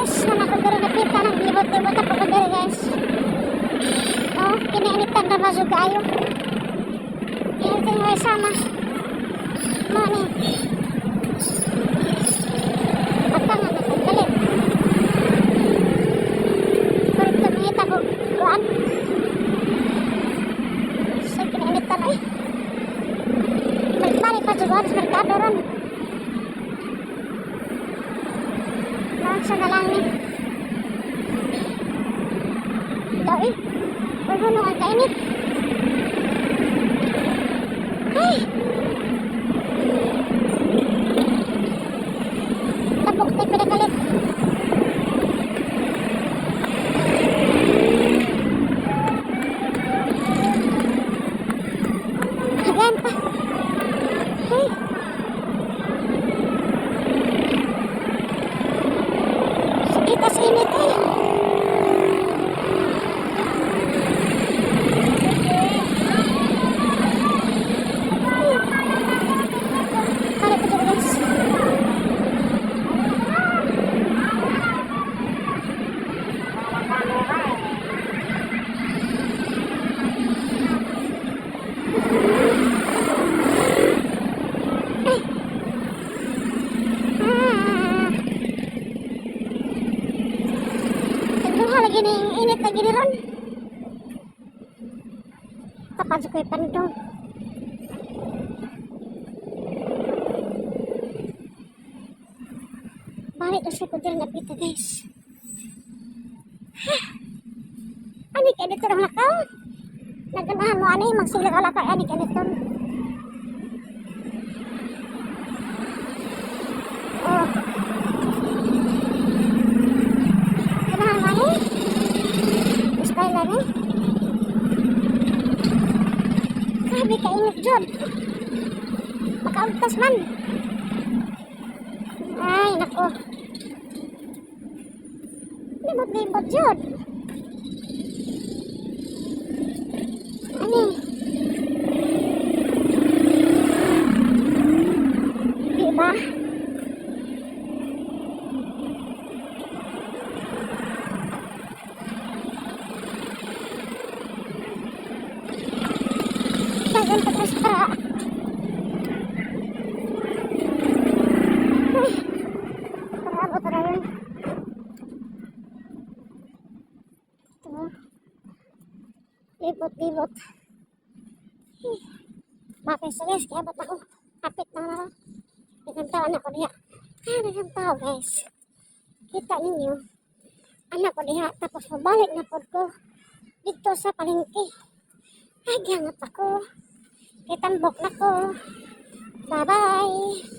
guys, anak ko diri napita ng libot-libot ako ko diri guys. Oh, kiniinitan na masug kayo. Initin mo sama. Mani. Patangan na pagkalit. Pwede tumingita ko. Kuan. So, kiniinitan na eh. Balik-balik pa sa buwan sa merkado ron. Sa dalang ni. Daw eh. Pagbuno ang kainit. Ay! Tapok tayo pinagalit. Hagan pa. Ay! Kita sa init eh. Kali ko dito guys. Lagi nih init lagi nih ron. Tapan sa kuya pandong. Balik na sa kudir na pita guys. Ani kayo dito lang lakaw. Naganahan mo ani magsilag alakay ani kayo dito. Oh. Ganahan mo ani. Kailan eh? Grabe kainit dyan. Makauntas man. Ay, nako. Libot-libot dyan. Ano? Diba? Dagan pa terus para. Parabot na yun. Ito. Libot-libot. Mapes guys, kaya ba't ako? Kapit na na. Nagantawan ako diha. Nagantaw guys. Kita ninyo. Anak ko diha. Tapos mabalik na po ko. Dito sa palengke. Ay, gangat ako. Kitambok na ko. Bye-bye.